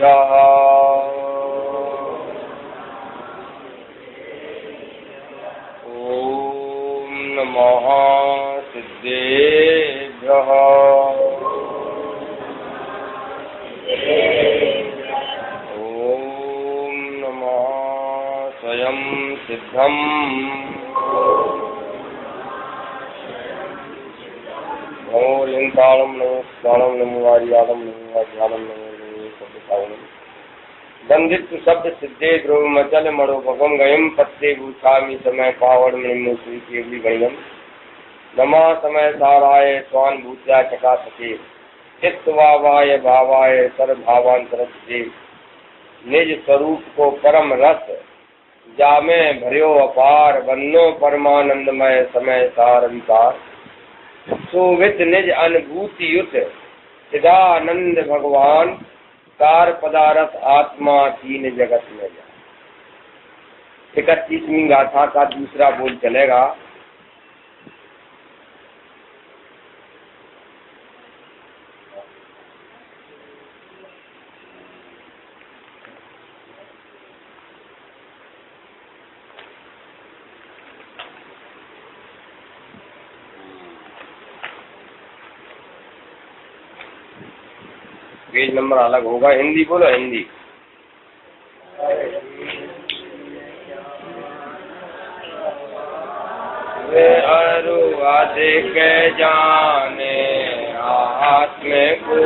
सिद्धेभ्यः ॐ नमः सिद्धेभ्यः ॐ नमः स्वयं सिद्धम् ओरियंतालम नमो स्वाणम नमो वारियालम नमो वारियालम नमो सत्यसावनम बंधित शब्द सिद्धे ध्रुव मचल मणो भगम गयम पत्ते भूषामी समय पावड़ मणिमो श्री केवली गणियम नमा समय साराय स्वान भूत्या चका सके चित्तवावाय भावाय सर्वभावांतरस्ते निज स्वरूप को परम रस जामे भर्यो अपार वन्नो परमानंदमय समय सार विकार सोवित निज अनुभूति युत चिदानंद भगवान कार पदारथ आत्मा तीन जगत में जा। 31वीं गाथा का दूसरा बोल चलेगा। पेज नंबर अलग होगा। हिंदी बोलो, हिंदी। वे अरु अधिक जाने आत्म को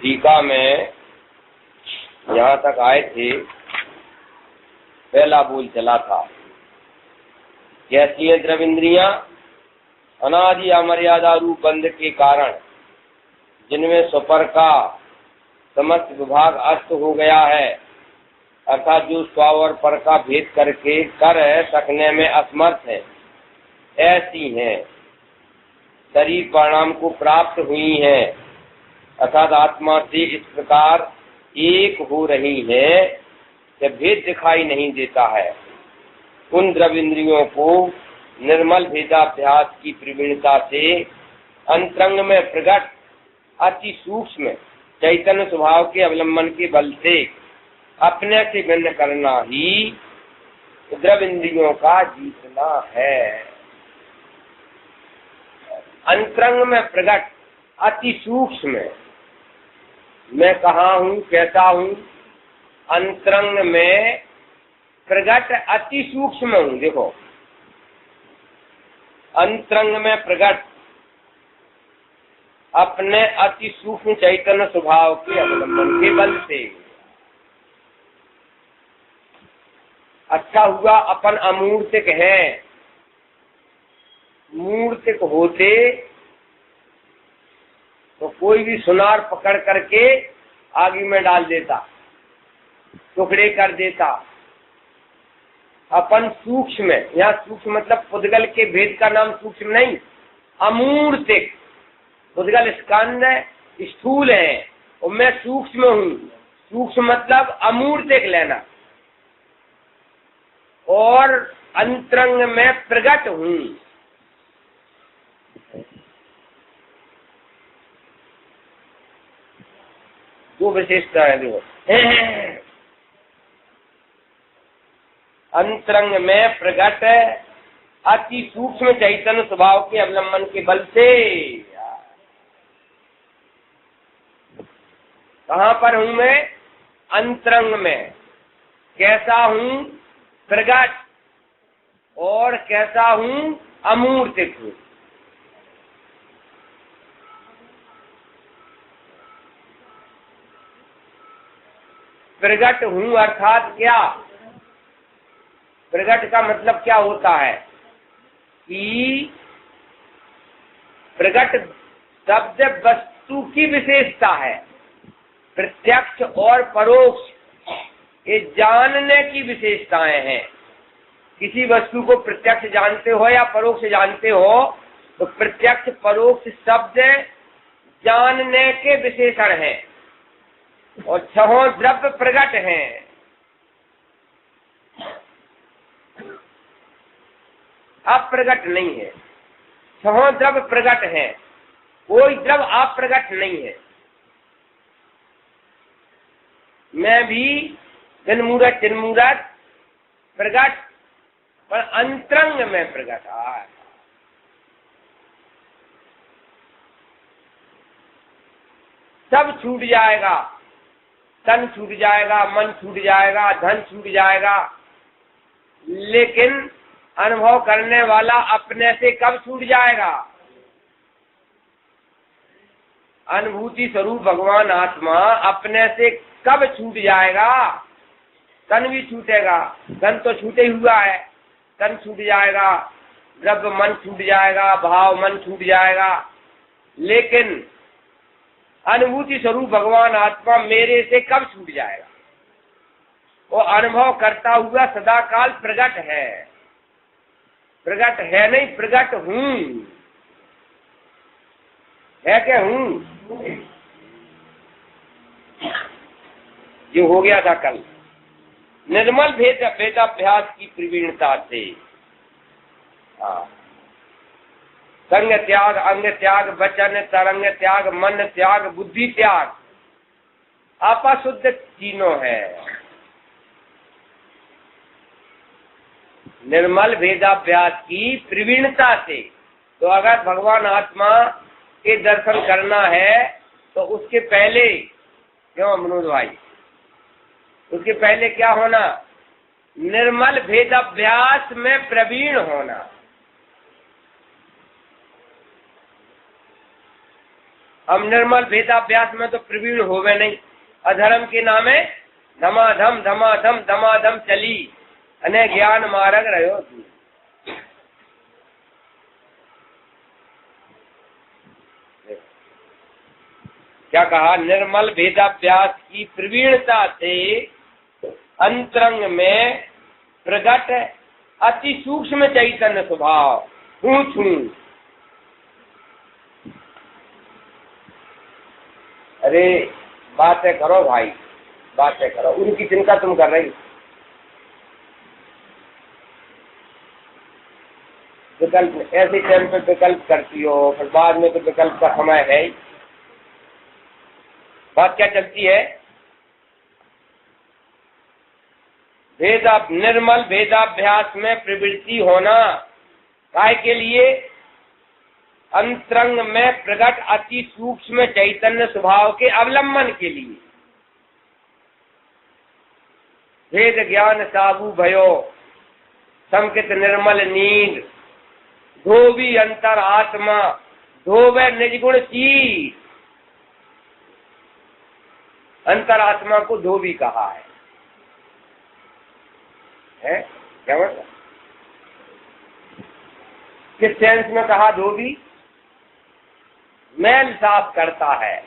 टीका में यहाँ तक आए थे। पहला बोल चला था, कैसी है द्रविंद्रियां? अनादि अमर्यादा रूप बंध के कारण जिनमें स्वपर का समस्त विभाग अस्त हो गया है, अर्थात जो स्व और पर का भेद करके कर सकने में असमर्थ है, ऐसी हैं। शरीर परिणाम को प्राप्त हुई हैं, अर्थात आत्मा से इस प्रकार एक हो रही है कि भेद दिखाई नहीं देता है। उन द्रविंद्रियों को निर्मल भेदाभ्यास की प्रवीणता से अंतरंग में प्रकट अति सूक्ष्म चैतन्य स्वभाव के अवलंबन के बल से अपने से भिन्न करना ही द्रविंद्रियों का जीतना है। अंतरंग में प्रकट अति सूक्ष्म, मैं कहाँ हूँ, कैसा हूँ? अंतरंग में प्रकट अति सूक्ष्म हूँ। देखो, अंतरंग में प्रकट अपने अति सूक्ष्म चैतन्य स्वभाव के अवलंबन के बल से। अच्छा हुआ अपन अमूर्तिक है। मूर्तिक होते तो कोई भी सुनार पकड़ करके आग में डाल देता, टुकड़े कर देता। अपन सूक्ष्म, यहाँ सूक्ष्म मतलब पुद्गल के भेद का नाम सूक्ष्म नहीं, अमूर्तिक। पुद्गल स्कंद स्थूल है और मैं सूक्ष्म हूँ। सूक्ष्म मतलब अमूर्तिक लेना, और अंतरंग में प्रकट हूँ। वो विशेषता है। देखो, अंतरंग में प्रकट अति सूक्ष्म चैतन्य स्वभाव के अवलंबन के बल से। कहाँ पर हूँ मैं? अंतरंग में। कैसा हूँ? प्रकट। और कैसा हूँ? अमूर्तिक हूँ। प्रकट हूँ अर्थात क्या? प्रकट का मतलब क्या होता है कि प्रकट शब्द वस्तु की विशेषता है। प्रत्यक्ष और परोक्ष ये जानने की विशेषताएं हैं। किसी वस्तु को प्रत्यक्ष जानते हो या परोक्ष जानते हो, तो प्रत्यक्ष परोक्ष शब्द जानने के विशेषण हैं। और छहों द्रव्य प्रकट हैं। अप्रगट नहीं है। छहों द्रव्य प्रगट है, कोई द्रव्य अप्रगट नहीं है। मैं भी जन्मूरत चिन्मूरत प्रगट, पर अंतरंग में प्रगट है। सब छूट जाएगा, तन छूट जाएगा, मन छूट जाएगा, धन छूट जाएगा, लेकिन अनुभव करने वाला अपने से कब छूट जाएगा? अनुभूति स्वरूप भगवान आत्मा अपने से कब छूट जाएगा? तन भी छूटेगा, धन तो छूटे हुआ है, तन छूट जाएगा, द्रव्य मन छूट जाएगा, भाव मन छूट जाएगा, लेकिन अनुभूति स्वरूप भगवान आत्मा मेरे से कब छूट जाएगा? वो अनुभव करता हुआ सदा काल प्रगट है। प्रगट है नहीं, प्रगट हूं। है क्या? हूं। ये हो गया था कल। निर्मल भेदाभ्यास की प्रवीणता से संग त्याग, अंग त्याग, वचन तरंग त्याग, मन त्याग, बुद्धि त्याग, अपशुद्ध तीनों है। निर्मल भेदाभ्यास की प्रवीणता से। तो अगर भगवान आत्मा के दर्शन करना है तो उसके पहले, क्यों मनोज भाई, उसके पहले क्या होना? निर्मल भेदाभ्यास में प्रवीण होना। हम निर्मल भेदाभ्यास में तो प्रवीण होवे नहीं। अधर्म के नामे धमाधम धमाधम धमाधम चली, अने ज्ञान मार्ग रहो। क्या कहा? निर्मल भेदाभ्यास की प्रवीणता से अंतरंग में प्रगट अति सूक्ष्म चैतन्य स्वभाव हूँ छू। अरे बातें करो भाई, बातें करो, उनकी चिंता तुम कर रही। विकल्प ऐसे टाइम पे विकल्प करती हो, फिर बाद में तो विकल्प का समय है ही। बात क्या चलती है? निर्मल भेदाभ्यास में प्रवृत्ति होना, काय के लिए? अंतरंग में प्रकट अति सूक्ष्म चैतन्य स्वभाव के अवलंबन के लिए। भेद ज्ञान साबू भयो, संकित निर्मल नींद, धोबी अंतर आत्मा, धोवे निजगुण चीज। अंतरात्मा को धोबी कहा है? क्या मतलब? किस सेंस में कहा धोबी? मैल साफ करता है।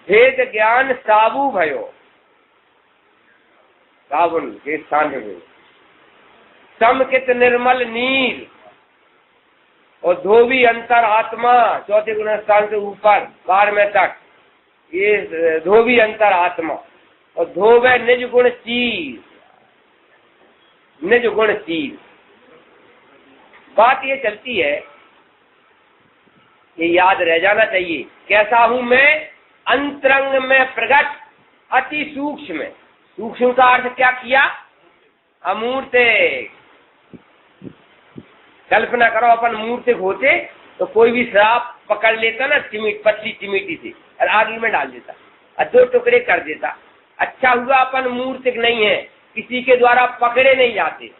भेद ज्ञान साबु भयो, साबुन के स्थान में समकित निर्मल नीर, और धोबी अंतर आत्मा चौथे गुण स्थान से ऊपर 12वें तक, ये धोबी अंतर आत्मा, और धोवे निज गुण चीज, निज गुण चीज। बात ये चलती है, ये याद रह जाना चाहिए। कैसा हूं मैं? अंतरंग में प्रकट अति सूक्ष्म। सूक्ष्म का अर्थ क्या किया? अमूर्तिक। कल्पना करो अपन मूर्तिक होते तो कोई भी शराब पकड़ लेता ना, पतली चिमीटी से, और आग में डाल देता और 2 टुकड़े कर देता। अच्छा हुआ अपन मूर्तिक नहीं है, किसी के द्वारा पकड़े नहीं जाते।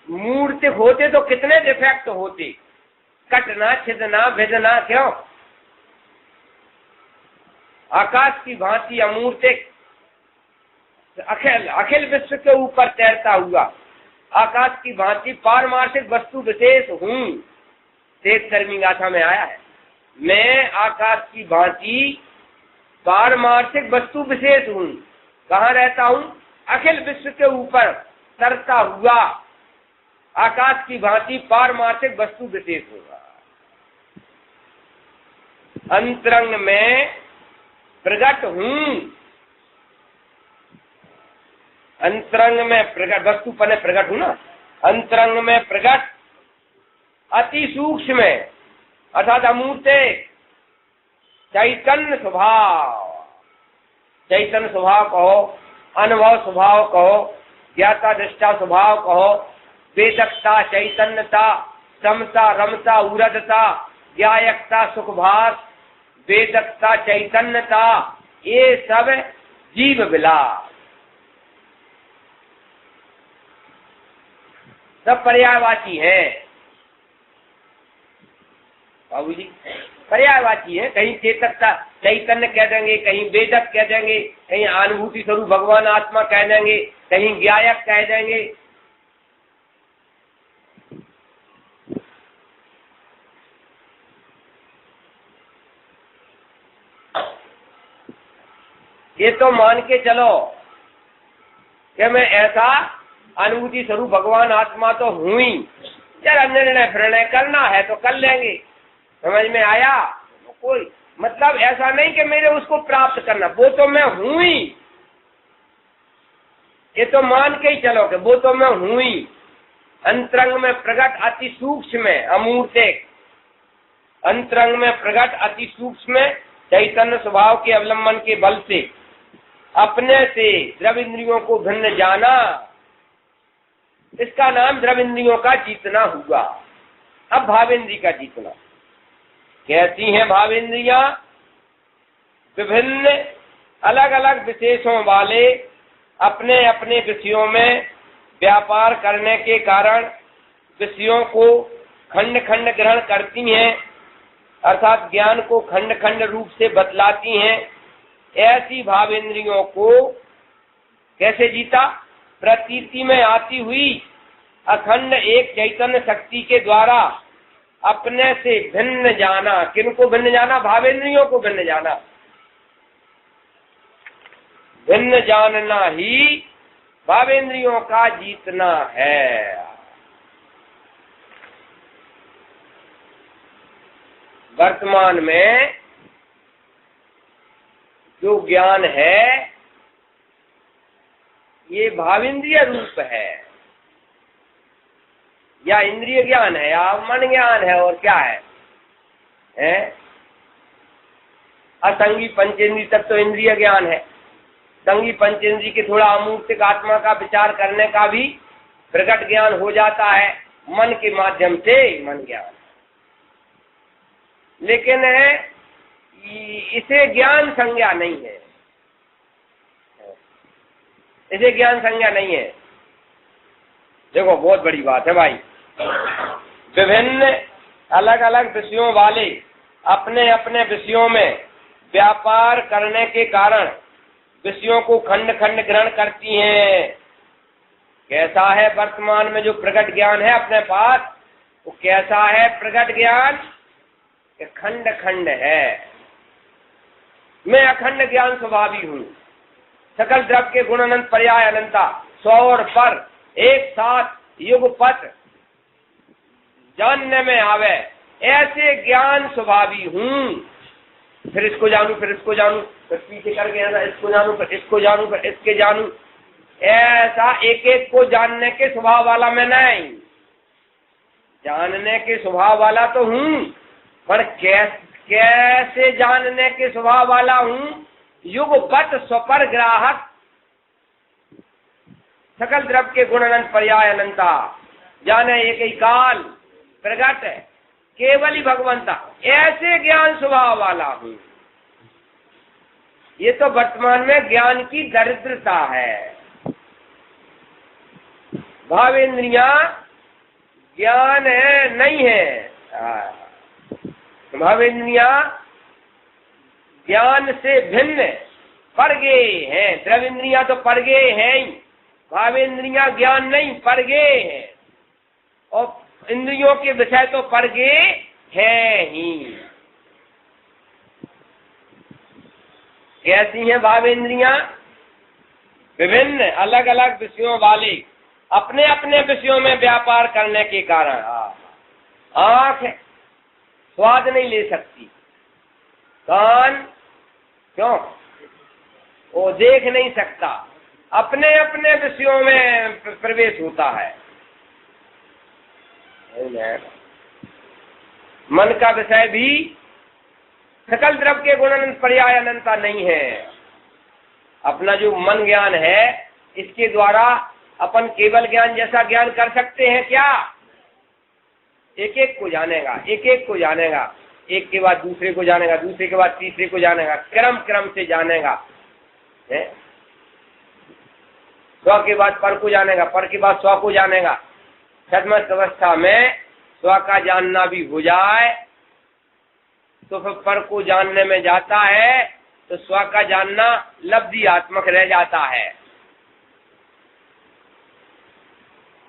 मूर्तिक होते तो कितने डिफेक्ट होते, कटना, छिदना, भिदना। क्यों? आकाश की भांति अमूर्तिक, अखिल विश्व के ऊपर तैरता हुआ आकाश की भांति पारमार्थिक वस्तु विशेष हूँ। तेज कर्मी गाथा में आया है, मैं आकाश की भांति पारमार्थिक वस्तु विशेष हूँ। कहाँ रहता हूँ? अखिल विश्व के ऊपर तरता हुआ आकाश की भांति पारमार्थिक वस्तु विशेष होगा। अंतरंग में प्रगट हूँ, अंतरंग में प्रकट, वस्तु पने प्रकट हूं ना, अंतरंग में प्रकट अति सूक्ष्म अर्थात अमूर्त चैतन्य स्वभाव, चैतन्य स्वभाव कहो, अनुभव स्वभाव कहो, ज्ञाता दृष्टा स्वभाव कहो, वेदकता, चैतन्यता, समता, रमता, उरदता, ज्ञायकता, सुखभास, वेदकता, चैतन्यता, ये सब जीव विलास, सब पर्यायवाची है बाबू जी, पर्यायवाची है। कहीं चेतकता चैतन्य कह देंगे, कहीं वेदक कह देंगे, कहीं अनुभूति स्वरूप भगवान आत्मा कह देंगे, कहीं ज्ञायक कह देंगे। ये तो मान के चलो कि मैं ऐसा अनुभूति स्वरूप भगवान आत्मा तो हूं ही, जरा निर्णय फिरणय करना है तो कर लेंगे, समझ में आया? कोई मतलब ऐसा नहीं कि मेरे उसको प्राप्त करना, वो तो मैं हूं ही, ये तो मान के ही चलो कि वो तो मैं हूं ही। अंतरंग में प्रकट अति सूक्ष्म अमूर्तिक, अंतरंग में प्रकट अति सूक्ष्म चैतन्य स्वभाव के अवलंबन के बल से अपने से द्रव्य इंद्रियों को भिन्न जाना, इसका नाम द्रव्य इंद्रियों का जीतना हुआ। अब भावेंद्रिय का जीतना, कैसी हैं भावेंद्रियां? विभिन्न अलग अलग विशेषों वाले अपने अपने विषयों में व्यापार करने के कारण विषयों को खंड खंड ग्रहण करती हैं, अर्थात ज्ञान को खंड खंड रूप से बतलाती हैं। ऐसी भावेंद्रियों को कैसे जीता? प्रतीति में आती हुई अखंड एक चैतन्य शक्ति के द्वारा अपने से भिन्न जाना। किनको भिन्न जाना? भावेंद्रियों को भिन्न जाना। भिन्न जानना ही भावेंद्रियों का जीतना है। वर्तमान में जो ज्ञान है ये भावेंद्रिय रूप है, या इंद्रिय ज्ञान है, या मन ज्ञान है, और क्या है? असंगी पंचेंद्रिय तक तो इंद्रिय ज्ञान है। संगी पंचेंद्रिय के थोड़ा अमूर्तिक आत्मा का विचार करने का भी प्रकट ज्ञान हो जाता है मन के माध्यम से, मन ज्ञान। लेकिन इसे ज्ञान संज्ञा नहीं है, इसे ज्ञान संज्ञा नहीं है। देखो बहुत बड़ी बात है भाई, विभिन्न अलग अलग विषयों वाले अपने अपने विषयों में व्यापार करने के कारण विषयों को खंड खंड ग्रहण करती हैं। कैसा है वर्तमान में जो प्रकट ज्ञान है अपने पास, वो कैसा है प्रकट ज्ञान? खंड खंड है। मैं अखंड ज्ञान स्वभावी हूँ, सकल द्रव्य के गुण अनंत पर्याय अनंता, सौ और पर एक साथ युगपत जानने में आवे, ऐसे ज्ञान स्वभावी हूँ। फिर इसको जानू, फिर इसको जानू, फिर पीछे करके इसको जानू, फिर इसको जानू, फिर इसके जानू, ऐसा एक एक को जानने के स्वभाव वाला मैं नहीं। जानने के स्वभाव वाला तो हूँ, पर कैसे जानने के स्वभाव वाला हूँ? युगपत स्वपर ग्राहक, सकल द्रव्य के गुण अनंत पर्याय अनंता, जाने एक ही काल प्रगट केवल ही भगवंता, ऐसे ज्ञान स्वभाव वाला हूँ। ये तो वर्तमान में ज्ञान की दरिद्रता है। भावेंद्रियां ज्ञान है नहीं है, भावेंद्रियां ज्ञान से भिन्न परगे हैं। द्रव्येंद्रियां तो परगे हैं ही, भावेंद्रियां ज्ञान नहीं परगे हैं, और इंद्रियों के विषय तो परगे हैं ही। कैसी हैं भावेंद्रियां? विभिन्न अलग अलग विषयों वाले अपने अपने विषयों में व्यापार करने के कारण आंख स्वाद नहीं ले सकती, कान क्यों वो देख नहीं सकता, अपने अपने विषयों में प्रवेश होता है। मन का विषय भी सकल द्रव्य के गुण पर्याय अनंता नहीं है। अपना जो मन ज्ञान है, इसके द्वारा अपन केवल ज्ञान जैसा ज्ञान कर सकते हैं क्या? एक एक को जानेगा, एक एक को जानेगा, एक के बाद दूसरे को जानेगा, दूसरे के बाद तीसरे को जानेगा, क्रम क्रम से जानेगा। स्व के बाद पर को जानेगा, पर के बाद स्व को जानेगा। छद्मस्त अवस्था में स्व का जानना भी हो जाए तो फिर पर को जानने में जाता है, तो स्व का जानना लब्धि आत्मक रह जाता है,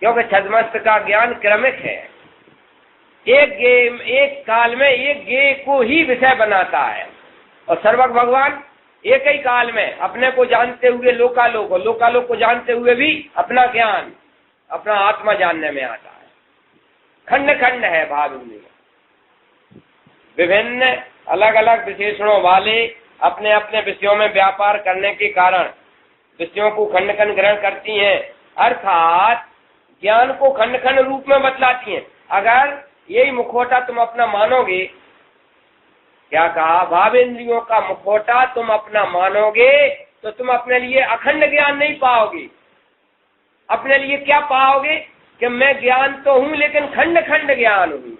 क्योंकि छद्मस्त का ज्ञान क्रमिक है। एक काल में एक गे को ही विषय बनाता है, और सर्वज्ञ भगवान एक ही काल में अपने को जानते हुए लोकालोक, और लोकालोक को जानते हुए भी अपना ज्ञान, अपना आत्मा जानने में आता है। खंड खंड है भाव इंद्रिय, विभिन्न अलग अलग विशेषणों वाले अपने अपने विषयों में व्यापार करने के कारण विषयों को खंड खंड ग्रहण करती हैं, अर्थात ज्ञान को खंड खंड रूप में बतलाती हैं। अगर यही मुखौटा तुम अपना मानोगे, क्या कहा, भावेंद्रियों का मुखौटा तुम अपना मानोगे तो तुम अपने लिए अखंड ज्ञान नहीं पाओगे। अपने लिए क्या पाओगे कि मैं ज्ञान तो हूं लेकिन खंड खंड ज्ञान हूं।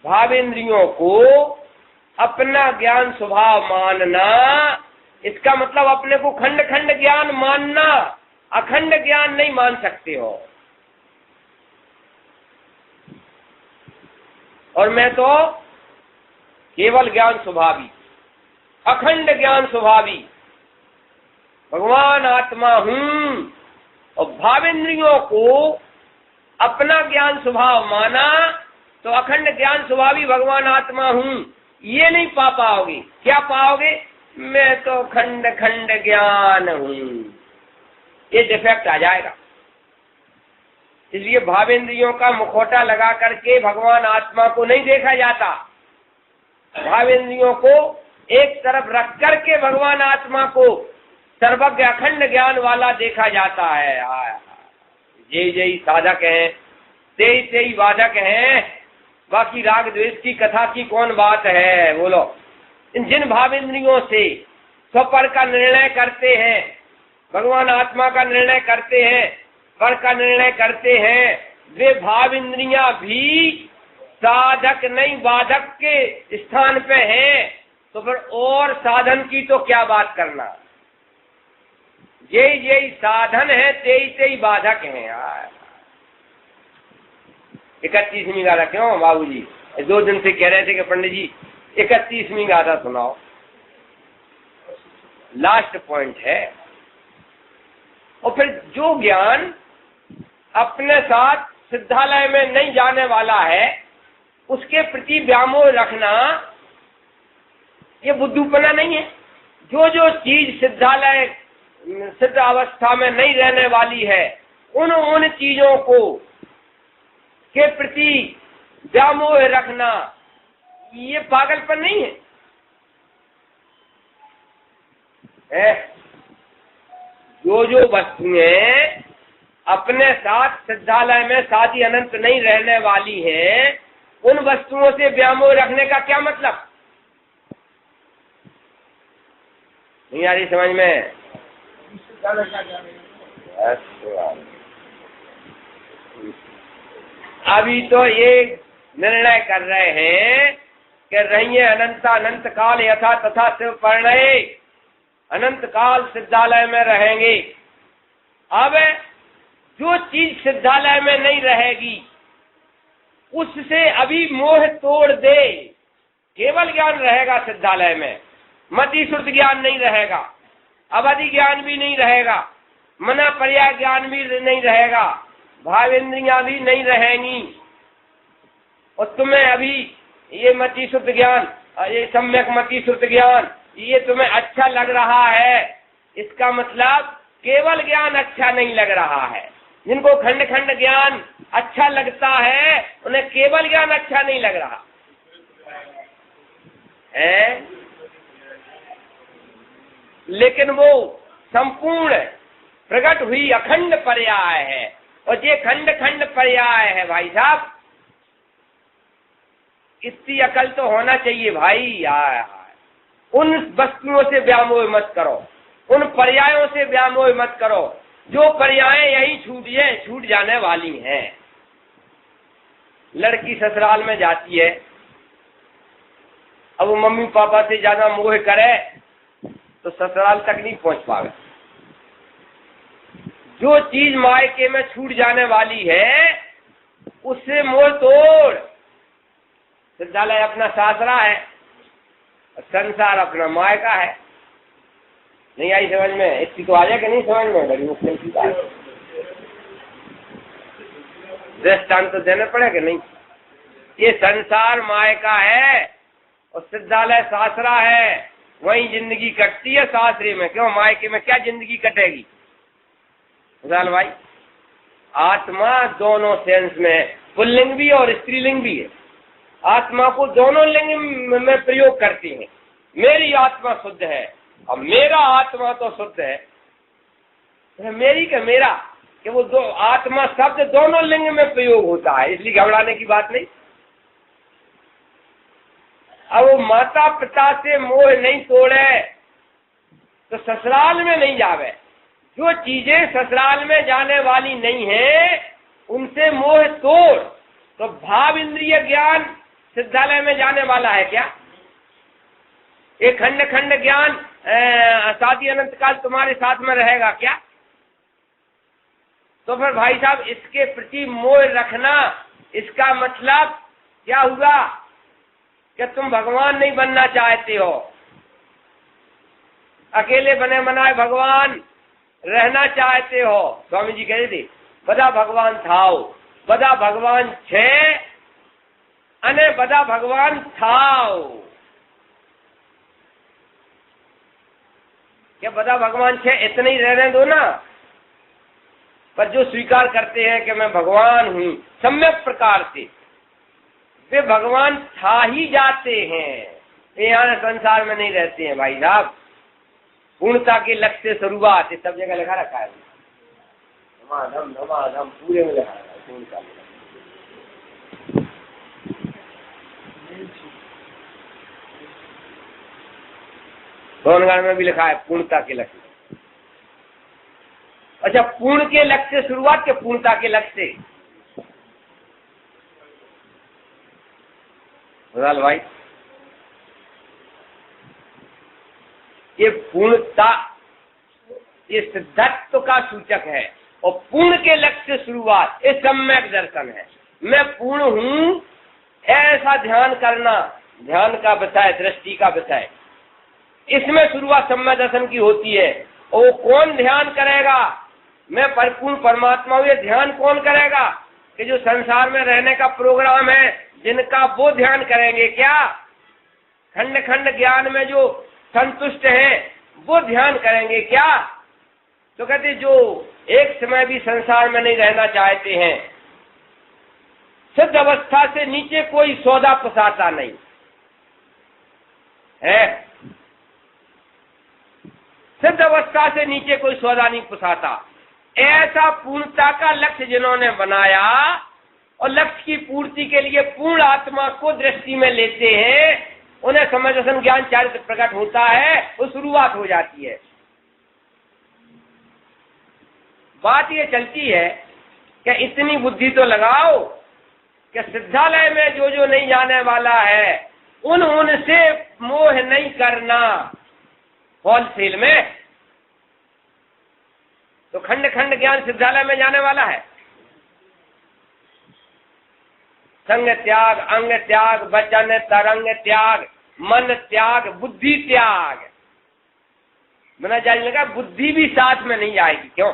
भावेंद्रियों को अपना ज्ञान स्वभाव मानना, इसका मतलब अपने को खंड खंड ज्ञान मानना, अखंड ज्ञान नहीं मान सकते हो। और मैं तो केवल ज्ञान स्वभावी, अखंड ज्ञान स्वभावी भगवान आत्मा हूं, और भावेंद्रियों को अपना ज्ञान स्वभाव माना तो अखंड ज्ञान स्वभावी भगवान आत्मा हूं, ये नहीं पा पाओगे। क्या पाओगे? मैं तो खंड खंड ज्ञान हूं, ये डिफेक्ट आ जाएगा। इसलिए भावेंद्रियों का मुखौटा लगा करके भगवान आत्मा को नहीं देखा जाता। भावेंद्रियों को एक तरफ रख करके भगवान आत्मा को सर्वज्ञ अखंड ज्ञान वाला देखा जाता है। जय जय साधक हैं, तेई तेई बाधक हैं, बाकी राग द्वेष की कथा की कौन बात है? बोलो। जिन भावेंद्रियों से स्वपर का निर्णय करते हैं, भगवान आत्मा का निर्णय करते हैं, पर का निर्णय करते हैं, वे भाव इंद्रियां भी साधक नहीं बाधक के स्थान पे हैं, तो फिर और साधन की तो क्या बात करना। यही यही साधन है, तेई तेई बाधक हैं। 31वीं गाथा क्यों बाबूजी? 2 दिन से कह रहे थे कि पंडित जी 31वीं गाथा सुनाओ, लास्ट पॉइंट है। और फिर जो ज्ञान अपने साथ सिद्धालय में नहीं जाने वाला है, उसके प्रति व्यामोह रखना ये बुद्धूपना नहीं है। जो जो चीज सिद्धालय सिद्ध अवस्था में नहीं रहने वाली है, उन चीजों को के प्रति व्यामोह रखना ये पागलपन नहीं है। जो जो वस्तुएं अपने साथ सिद्धालय में सादी अनंत नहीं रहने वाली हैं, उन वस्तुओं से व्यामोह रखने का क्या मतलब? नहीं आ रही समझ में? अभी तो ये निर्णय कर रहे हैं कि रहिए अनंत काल यथा तथा शिव परिणय, अनंत काल सिद्धालय में रहेंगे। अब जो चीज सिद्धालय में नहीं रहेगी उससे अभी मोह तोड़ दे, केवल ज्ञान रहेगा सिद्धालय में, मति श्रुत ज्ञान नहीं रहेगा, अवधि ज्ञान भी नहीं रहेगा, मना पर्याय ज्ञान भी नहीं रहेगा, भावेंद्रियां भी नहीं रहेंगी। और तुम्हें अभी ये मति शुद्ध ज्ञान, ये सम्यक मति शुद्ध ज्ञान, ये तुम्हें अच्छा लग रहा है, इसका मतलब केवल ज्ञान अच्छा नहीं लग रहा है। जिनको खंड खंड ज्ञान अच्छा लगता है, उन्हें केवल ज्ञान अच्छा नहीं लग रहा है। लेकिन वो संपूर्ण प्रकट हुई अखंड पर्याय है। और ये खंड खंड पर्याय है भाई साहब, इतनी अकल तो होना चाहिए भाई यार। उन वस्तुओं से व्यामोह मत करो, उन पर्यायों से व्यामोह मत करो जो पर्याय यही छूट जाने वाली हैं। लड़की ससुराल में जाती है, अब वो मम्मी पापा से ज्यादा मोह करे तो ससुराल तक नहीं पहुंच पावे। जो चीज मायके में छूट जाने वाली है उससे मोह तोड़। विद्यालय अपना सासरा है, संसार अपना मायका है। नहीं आई समझ में? इसकी तो आ जाए कि नहीं समझ में? बड़ी मुश्किल की बात। दृष्टांत तो देने पड़े कि नहीं? ये संसार मायका है और सिद्धालय सासरा है, वहीं जिंदगी कटती है सासरे में। क्यों मायके में क्या जिंदगी कटेगी? विशाल भाई, आत्मा दोनों सेंस में, पुल्लिंग भी और स्त्रीलिंग भी है। आत्मा को दोनों लिंग में प्रयोग करती है। मेरी आत्मा शुद्ध है और मेरा आत्मा तो शुद्ध है। मेरी का मेरा कि वो दो आत्मा शब्द दोनों लिंग में प्रयोग होता है, इसलिए घबराने की बात नहीं। अब वो माता पिता से मोह नहीं तोड़े तो ससुराल में नहीं जावे। जो चीजें ससुराल में जाने वाली नहीं है उनसे मोह तोड़। तो भाव इंद्रिय ज्ञान सिद्धालय में जाने वाला है क्या? एक खंड खंड ज्ञान शादी अनंत काल तुम्हारे साथ में रहेगा क्या? तो फिर भाई साहब इसके प्रति मोह रखना, इसका मतलब क्या हुआ कि तुम भगवान नहीं बनना चाहते हो। अकेले बने बनाए भगवान रहना चाहते हो। स्वामी जी कहते थे बदा भगवान थाओ, बदा भगवान छे अने बदा भगवान थाओ। क्या बदा भगवान छे इतने ही रहने दो ना। पर जो स्वीकार करते हैं कि मैं भगवान हूं सम्यक प्रकार से, वे भगवान था ही जाते हैं। यहाँ संसार में नहीं रहते हैं भाई साहब। पूर्णता के लक्ष्य से शुरुआत सब जगह लिखा रखा है, धमाधम पूरे में लिखा रखा है पूर्णता के। सोनगढ़ में भी लिखा है पूर्णता के लक्ष्य। अच्छा, पूर्ण के लक्ष्य से शुरुआत के पूर्णता के लक्ष्य से। भाई ये पूर्णता ये सिद्धत्व का सूचक है और पूर्ण के लक्ष्य से शुरुआत ये सम्यक दर्शन है। मैं पूर्ण हूं ऐसा ध्यान करना, ध्यान का विषय, दृष्टि का विषय, इसमें शुरुआत सम्यक दर्शन की होती है। और वो कौन ध्यान करेगा? मैं परिपूर्ण परमात्मा हूं, ये ध्यान कौन करेगा? कि जो संसार में रहने का प्रोग्राम है जिनका, वो ध्यान करेंगे। क्या खंड खंड ज्ञान में जो संतुष्ट है वो ध्यान करेंगे क्या? तो कहते जो एक समय भी संसार में नहीं रहना चाहते हैं, सिद्ध अवस्था से नीचे कोई सौदा पोसाता नहीं है। सिद्ध अवस्था से नीचे कोई सौदा नहीं पोसाता। ऐसा पूर्णता का लक्ष्य जिन्होंने बनाया और लक्ष्य की पूर्ति के लिए पूर्ण आत्मा को दृष्टि में लेते हैं, उन्हें समझ दर्शन ज्ञान चारित्र प्रकट होता है, वो शुरुआत हो जाती है। बात ये चलती है कि इतनी बुद्धि तो लगाओ कि सिद्धालय में जो जो नहीं जाने वाला है उनसे मोह नहीं करना होलसेल में। तो खंड खंड ज्ञान सिद्धालय में जाने वाला है। संग त्याग, अंग त्याग, वचन तरंग त्याग, मन त्याग, बुद्धि त्याग। मैंने जाने लगा बुद्धि भी साथ में नहीं आएगी। क्यों?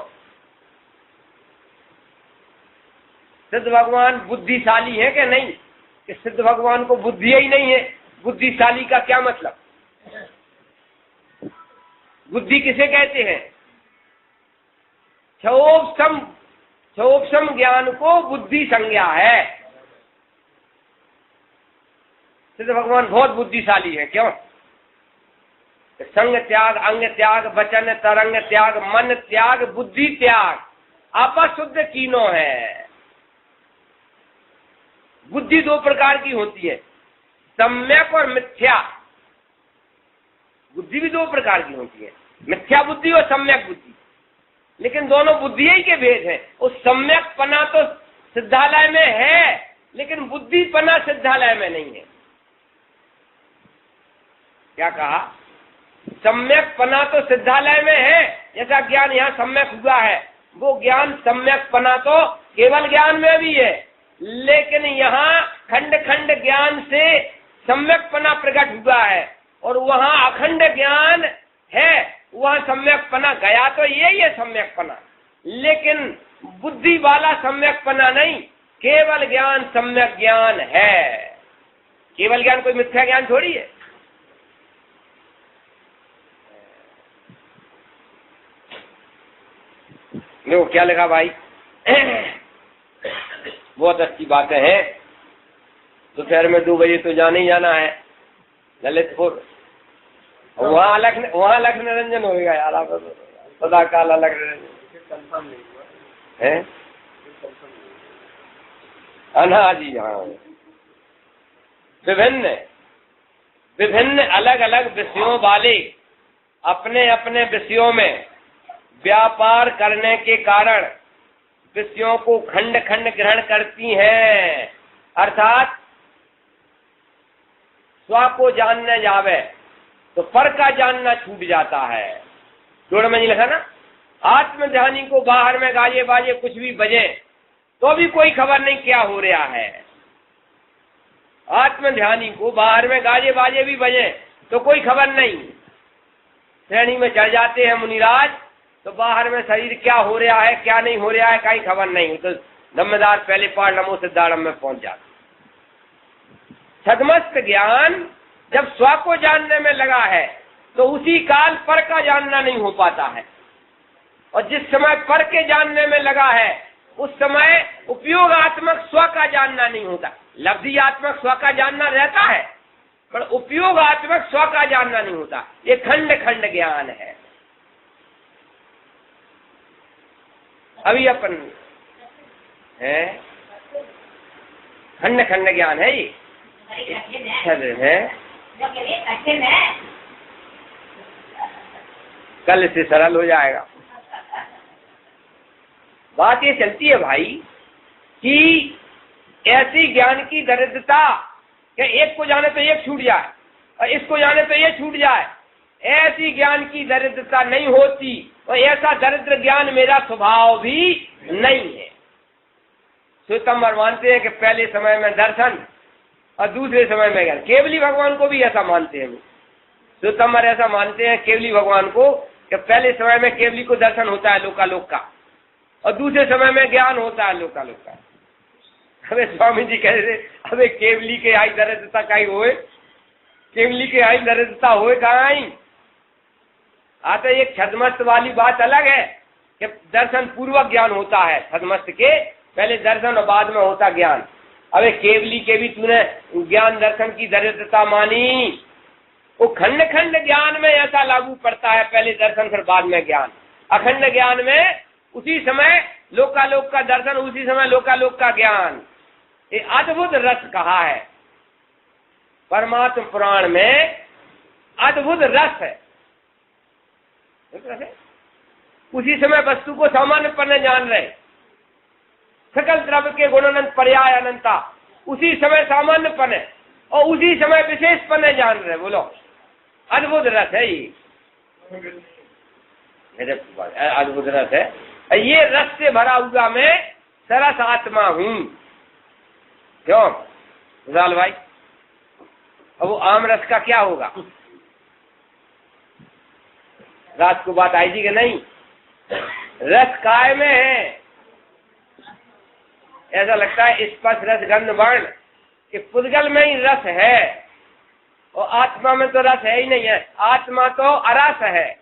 सिद्ध भगवान बुद्धिशाली है कि नहीं? कि सिद्ध भगवान को बुद्धि ही नहीं है। बुद्धिशाली का क्या मतलब? बुद्धि किसे कहते हैं? क्षोभसम ज्ञान को बुद्धि संज्ञा है। सिद्ध भगवान बहुत बुद्धिशाली है। क्यों? संग त्याग, अंग त्याग, वचन तरंग त्याग, मन त्याग, बुद्धि त्याग, आपा शुद्ध कीनो है। बुद्धि दो प्रकार की होती है, सम्यक और मिथ्या। बुद्धि भी दो प्रकार की होती है, मिथ्या बुद्धि और सम्यक बुद्धि। लेकिन दोनों बुद्धि ही के भेद है। उस सम्यक पना तो सिद्धालय में है, लेकिन बुद्धि पना सिद्धालय में नहीं है। क्या कहा? सम्यक पना तो सिद्धालय में है, जैसा ज्ञान यहाँ सम्यक हुआ है, वो ज्ञान सम्यक पना तो केवल ज्ञान में भी है, लेकिन यहाँ खंड खंड ज्ञान से सम्यक पना प्रकट हुआ है, और वहाँ अखंड ज्ञान है। वहाँ सम्यक पना गया तो यही है सम्यक पना, लेकिन बुद्धि वाला सम्यक पना नहीं, केवल ज्ञान सम्यक ज्ञान है। केवल ज्ञान कोई मिथ्या ज्ञान थोड़ी है। देखो क्या लिखा भाई, बहुत अच्छी बातें हैं। दोपहर में 2 बजे तो जाना ही जाना है ललितपुर, वहाँ लक्ष्य निरंजन होगा यार। आप सदा काल लक्ष्य निरंजन है। हाँ जी, हाँ। विभिन्न अलग अलग विषयों वाले अपने अपने विषयों में व्यापार करने के कारण विषयों को खंड खंड ग्रहण करती हैं। अर्थात स्व को जानने जावे तो पर का जानना छूट जाता है। जोड़ में लिखा ना, आत्मध्यानी को बाहर में गाजे बाजे कुछ भी बजे तो भी कोई खबर नहीं क्या हो रहा है। आत्मध्यानी को बाहर में गाजे बाजे भी बजे तो कोई खबर नहीं। श्रेणी में चढ़ जाते हैं मुनिराज, तो बाहर में शरीर क्या हो रहा है क्या नहीं हो रहा है कहीं खबर नहीं, तो नम्रदास पहले पाठ नमो सिद्धारंभ में पहुंच जाते। छद्मस्त ज्ञान जब स्व को जानने में लगा है तो उसी काल पर का जानना नहीं हो पाता है, और जिस समय पर के जानने में लगा है उस समय उपयोगात्मक स्व का जानना नहीं होता। लब्धियात्मक स्व का जानना रहता है, पर उपयोगात्मक स्व का जानना नहीं होता। ये खंड खंड ज्ञान है। अभी अपन है खंड खंड ज्ञान है, ये है। कल से सरल हो जाएगा। बात ये चलती है भाई कि ऐसी ज्ञान की दरिद्रता कि एक को जाने तो एक छूट जाए और इसको जाने तो ये छूट जाए, ऐसी ज्ञान की दरिद्रता नहीं होती, और ऐसा दरिद्र ज्ञान मेरा स्वभाव भी नहीं है। श्वेतांबर मानते हैं कि पहले समय में दर्शन और दूसरे समय में ज्ञान। केवली भगवान को भी ऐसा मानते हैं। श्वेतांबर ऐसा मानते हैं केवली भगवान को कि पहले समय में केवली को दर्शन होता है लोकालोक का, और दूसरे समय में ज्ञान होता है लोकालोक का। अबे स्वामी जी कह रहे अबे केवली के आई दरिद्रता कहीं होए, केवली के आई दरिद्रता होए कहाँ आई। आता एक छद्मस्त वाली बात अलग है कि दर्शन पूर्वक ज्ञान होता है, छद्मस्त के पहले दर्शन और बाद में होता ज्ञान। अबे केवली के भी तूने ज्ञान दर्शन की दरिद्रता मानी, वो खंड खंड ज्ञान में ऐसा लागू पड़ता है, पहले दर्शन फिर बाद में ज्ञान। अखंड ज्ञान में उसी समय लोकालोक का दर्शन, उसी समय लोकालोक का ज्ञान। ये अद्भुत रस कहा है परमात्म पुराण में, अद्भुत रस है। उसी समय वस्तु को सामान्य पन्ने जान रहे, सकल द्रव्य के गुणानंद पर्याय अनंता, उसी समय सामान्य पने और उसी समय विशेष पने जान रहे। बोलो अद्भुत रस है ये, अद्भुत रस है। ये रस से भरा हुआ मैं सरस आत्मा हूं। क्यों विशाल भाई, अब वो आम रस का क्या होगा? रात को बात आई थी कि नहीं? रस काय में है, ऐसा लगता है स्पर्श रस गंध वर्ण कि पुद्गल में ही रस है, और आत्मा में तो रस है ही नहीं है। आत्मा तो अरस है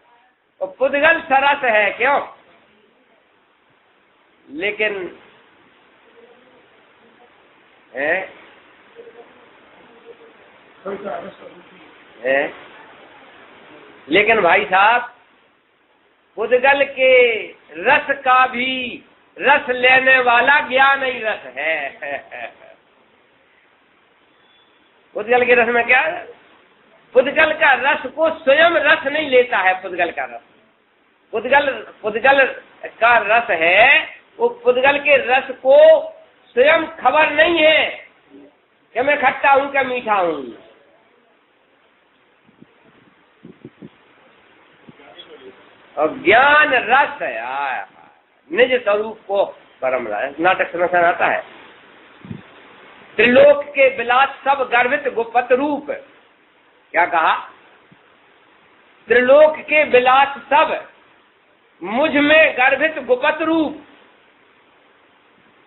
और पुद्गल सरस है। क्यों? लेकिन है लेकिन भाई साहब पुद्गल के रस का भी रस लेने वाला ज्ञान ही रस है। पुद्गल के रस में क्या है? पुद्गल का रस को स्वयं रस नहीं लेता है। पुद्गल का रस, पुद्गल का रस है, वो पुद्गल के रस को स्वयं खबर नहीं है कि मैं खट्टा हूं क्या मीठा हूं। और ज्ञान रस है, निज स्वरूप को परम रस। नाटक समझ आता है। त्रिलोक के बिलास सब गर्भित गुप्त रूप, क्या कहा? त्रिलोक के बिलास सब मुझ में गर्भित गुप्त रूप,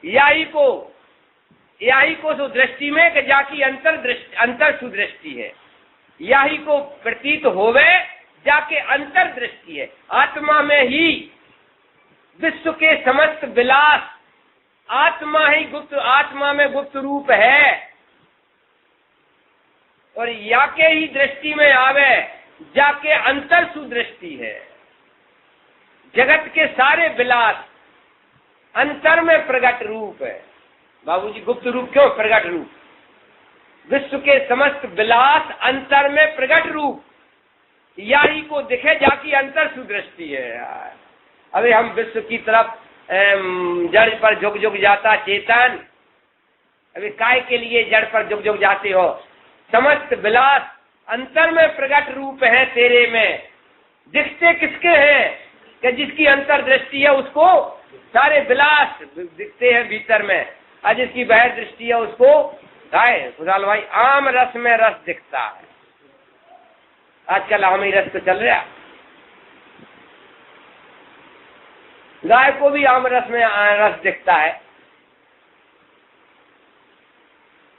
याही को सो दृष्टि में कि जाकी अंतर सुदृष्टि है, याही को प्रतीत होवे जाके अंतर दृष्टि है। आत्मा में ही विश्व के समस्त विलास, आत्मा ही गुप्त, आत्मा में गुप्त रूप है, और याके ही दृष्टि में आवे जाके अंतर सुदृष्टि है। जगत के सारे विलास अंतर में प्रकट रूप है। बाबूजी गुप्त रूप क्यों? प्रकट रूप। विश्व के समस्त विलास अंतर में प्रकट रूप, याही को दिखे जाकी अंतर सुदृष्टि है। अभी हम विश्व की तरफ जड़ पर झुक जाता चेतन, अभी काय के लिए जड़ पर झुक जाते हो? समस्त विलास अंतर में प्रकट रूप है तेरे में। दिखते किसके हैं? कि जिसकी अंतर दृष्टि है उसको सारे विलास दिखते हैं भीतर में, और जिसकी बाहर दृष्टि है उसको गाय खुदाल भाई आम रस में रस दिखता है। आजकल आम ही रस तो चल रहा, गाय को भी आम रस में रस दिखता है,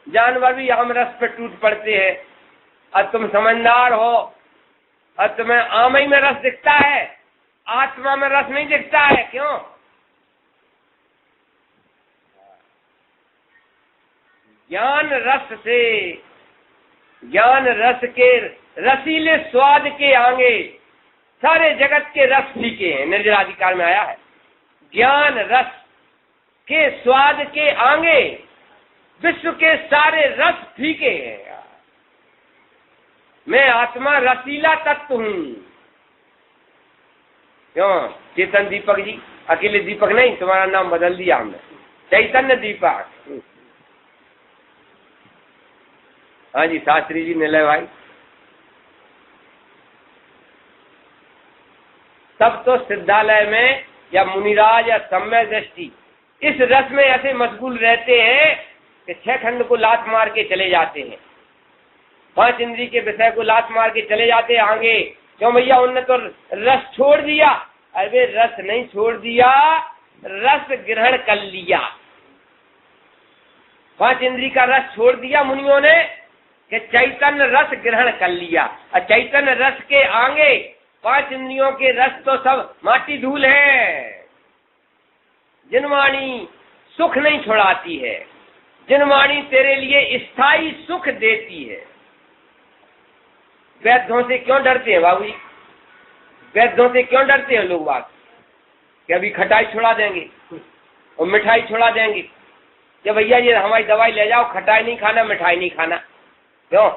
जानवर भी आम रस पे टूट पड़ते हैं। और तुम समझदार हो और तुम्हें आम ही में रस दिखता है, आत्मा में रस नहीं दिखता है। क्यों? ज्ञान रस के रसीले स्वाद के आगे सारे जगत के रस फीके हैं। निर्जराधिकार में आया है, ज्ञान रस के स्वाद के आगे विश्व के सारे रस फीके हैं। मैं आत्मा रसीला तत्व हूं। क्यों? चेतन दीपक जी, अकेले दीपक नहीं, तुम्हारा नाम बदल दिया हमने, चैतन्य दीपक। हाँ जी शास्त्री जी, निलय भाई, तब तो सिद्धालय में या मुनिराज या सम्य दृष्टि इस रस में ऐसे मशगूल रहते हैं कि 6 खंड को लात मार के चले जाते हैं, 5 इंद्री के विषय को लात मार के चले जाते हैं आगे। क्यों भैया? उनने तो रस छोड़ दिया। अरे रस नहीं छोड़ दिया, रस ग्रहण कर लिया। 5 इंद्री का रस छोड़ दिया मुनियों ने कि चैतन्य रस ग्रहण कर लिया। और चैतन्य रस के आगे 5 इंद्रियों के रस तो सब माटी धूल है। जिनवाणी सुख नहीं छुड़ाती है, जिनवाणी तेरे लिए स्थायी सुख देती है। वैद्यों से क्यों डरते हैं बाबू जी? वैद्यों से क्यों डरते हैं लोग बात? कि अभी खटाई छुड़ा देंगे और मिठाई छुड़ा देंगे कि भैया ये हमारी दवाई ले जाओ, खटाई नहीं खाना, मिठाई नहीं खाना। क्यों?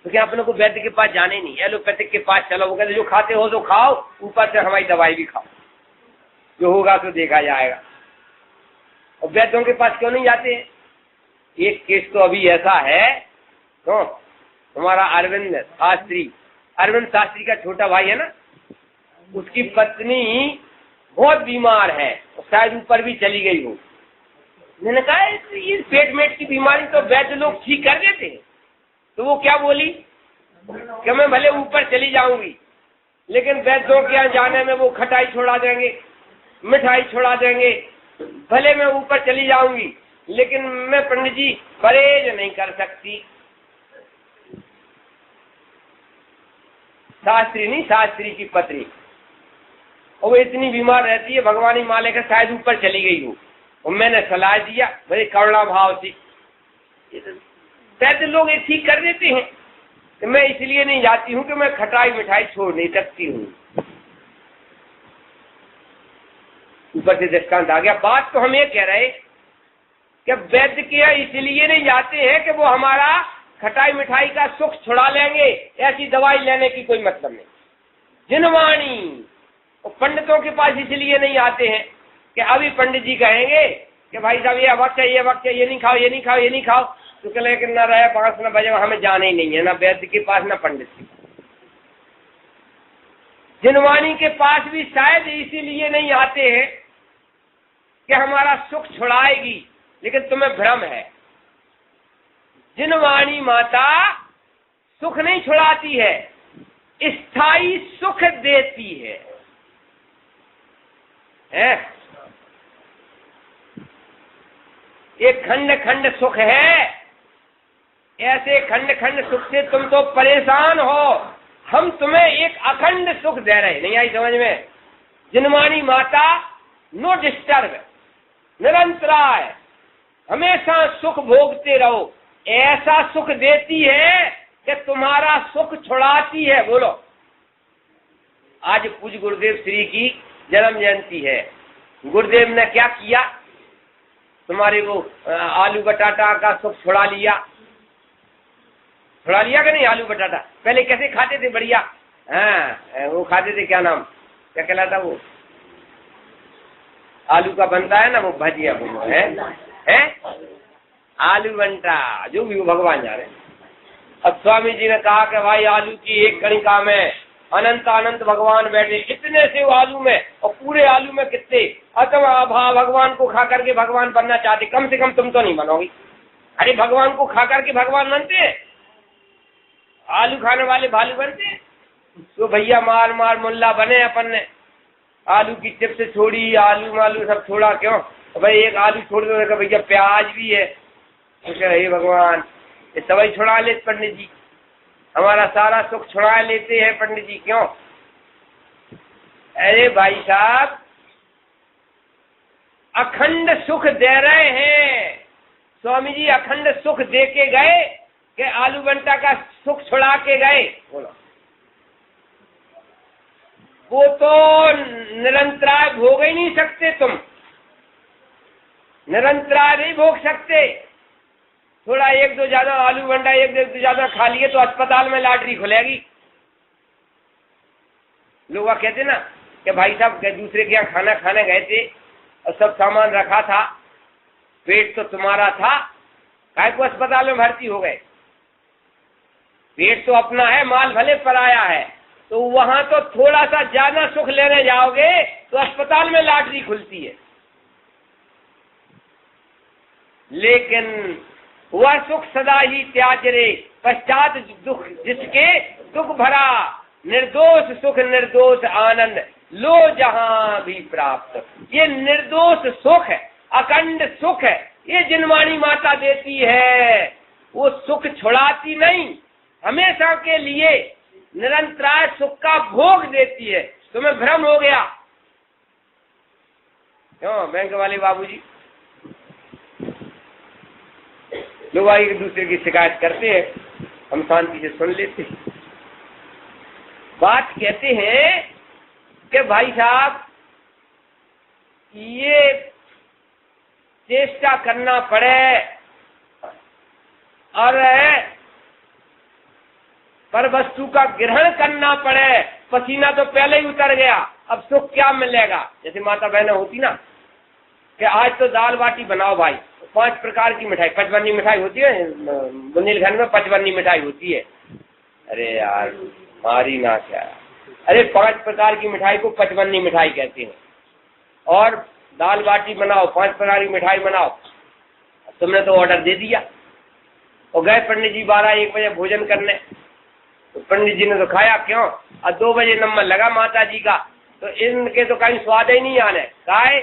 तो क्या अपने को वैद्य के पास जाने नहीं, एलोपैथिक के पास चलो, वो कहते जो खाते हो तो खाओ, ऊपर से हमारी दवाई भी खाओ, जो होगा तो देखा जाएगा। और वैद्यों के पास क्यों नहीं जाते? एक केस तो अभी ऐसा है, क्यों? हमारा अरविंद शास्त्री का छोटा भाई है ना, उसकी पत्नी बहुत बीमार है, शायद ऊपर भी चली गई हो। मैंने कहा ये पेट मेट की बीमारी तो वैद्य लोग ठीक कर देते हैं। तो वो क्या बोली कि मैं भले ऊपर चली जाऊंगी, लेकिन वैद्यों के यहाँ जाने में वो खटाई छोड़ा देंगे, मिठाई छोड़ा देंगे, भले मैं ऊपर चली जाऊंगी, लेकिन मैं पंडित जी परहेज नहीं कर सकती। शास्त्री नहीं, शास्त्री की पत्नी, और वो इतनी बीमार रहती है, भगवान ही मालिक है, शायद ऊपर चली गई हो। और मैंने सलाह दिया बड़े करुणा भाव से, वैसे लोग ये ठीक कर देते हैं। तो मैं इसलिए नहीं जाती हूँ कि मैं खटाई मिठाई छोड़ नहीं सकती हूँ। ऊपर से दृष्टांत आ गया। बात तो हम ये कह रहे कि वैद्य के इसलिए नहीं जाते हैं कि वो हमारा खटाई मिठाई का सुख छुड़ा लेंगे, ऐसी दवाई लेने की कोई मतलब नहीं। जिनवाणी और पंडितों के पास इसलिए नहीं आते हैं कि अभी पंडित जी कहेंगे कि भाई साहब ये वक्त है, ये वक्त है, ये नहीं खाओ, ये नहीं खाओ, ये नहीं खाओ, तो कहे कि न रहे 5 न बजे, हमें जाना ही नहीं है, ना वैद्य के पास ना पंडित के पास। जिनवाणी के पास भी शायद इसीलिए नहीं आते हैं कि हमारा सुख छुड़ाएगी, लेकिन तुम्हें भ्रम है। जिनवाणी माता सुख नहीं छुड़ाती है, स्थायी सुख देती है। एक खंड खंड सुख है, ऐसे खंड खंड सुख से तुम तो परेशान हो, हम तुम्हें एक अखंड सुख दे रहे। नहीं आई समझ में? जिनवाणी माता नो डिस्टर्ब, निरंतराय, हमेशा सुख भोगते रहो, ऐसा सुख देती है कि तुम्हारा सुख छुड़ाती है। बोलो, आज पूज्य गुरुदेव श्री की जन्म जयंती है। गुरुदेव ने क्या किया? तुम्हारे वो आलू बटाटा का सुख छुड़ा लिया। छुड़ा लिया कि नहीं? आलू बटाटा पहले कैसे खाते थे? बढ़िया। हाँ, वो खाते थे, क्या नाम, क्या कहलाता वो, आलू का बनता है ना वो भजिया, वो है आलू बंटा, जो भी वो भगवान जाने। अब स्वामी जी ने कहा कि भाई आलू की एक कणिका में अनंत अनंत भगवान बैठे, इतने से आलू में, और पूरे आलू में कितने, तुम भगवान को खा करके भगवान बनना चाहते, कम से कम तुम तो नहीं बनोगी। अरे भगवान को खा करके भगवान बनते हैं? आलू खाने वाले भालू बनते? तो भैया मार मार मुल्ला बने अपन ने। आलू की चिप्स छोड़ी, आलू मालू सब छोड़ा। क्यों? तो भाई एक आलू छोड़ दो, भैया प्याज भी है। तो हे भगवान, ये सवाई छुड़ा ले पंडित जी, हमारा सारा सुख छुड़ा लेते हैं पंडित जी। क्यों? अरे भाई साहब, अखंड सुख दे रहे हैं स्वामी जी, अखंड सुख दे के गए कि आलू बंटा का सुख छुड़ा के गए? बोलो, वो तो निरंतराय भोग ही नहीं सकते, तुम निरंतराय नहीं भोग सकते। थोड़ा एक दो ज्यादा आलू बंडा एक दो ज्यादा खा लिए तो अस्पताल में लॉटरी खुलेगी। लोग कहते ना कि भाई साहब दूसरे के यहाँ खाना खाने गए थे और सब सामान रखा था, पेट तो तुम्हारा था, काहे को अस्पताल में भर्ती हो गए? पेट तो अपना है, माल भले पराया है। तो वहां तो थोड़ा सा ज्यादा सुख लेने जाओगे तो अस्पताल में लॉटरी खुलती है। लेकिन वह सुख सदा ही त्याज रे, पश्चात दुख जिसके दुख भरा, निर्दोष सुख निर्दोष आनंद लो जहां भी प्राप्त। ये निर्दोष सुख है, अखंड सुख है, ये जिनवाणी माता देती है। वो सुख छुड़ाती नहीं, हमेशा के लिए निरंतराय सुख का भोग देती है। तुम्हें भ्रम हो गया। क्यों? बैंक वाले बाबूजी लोग एक दूसरे की शिकायत करते हैं, हम शांति से सुन लेते हैं। बात कहते हैं कि भाई साहब ये चेष्टा करना पड़े और पर वस्तु का ग्रहण करना पड़े, पसीना तो पहले ही उतर गया, अब सुख क्या मिलेगा? जैसे माता बहनें होती ना कि आज तो दाल बाटी बनाओ भाई, 5 प्रकार की मिठाई, 55 मिठाई होती है बुंदेलखंड में, 55 मिठाई होती है। अरे यार मारी ना क्या, अरे 5 प्रकार की मिठाई को 55 मिठाई कहते हैं। और दाल बाटी बनाओ, 5 प्रकार की मिठाई बनाओ, तुमने तो ऑर्डर दे दिया और गए पंडित जी 12-1 बजे भोजन करने। तो पंडित जी ने तो खाया। क्यों? और 2 बजे नंबर लगा माता जी का, तो इनके तो कहीं स्वाद ही नहीं आने, काहे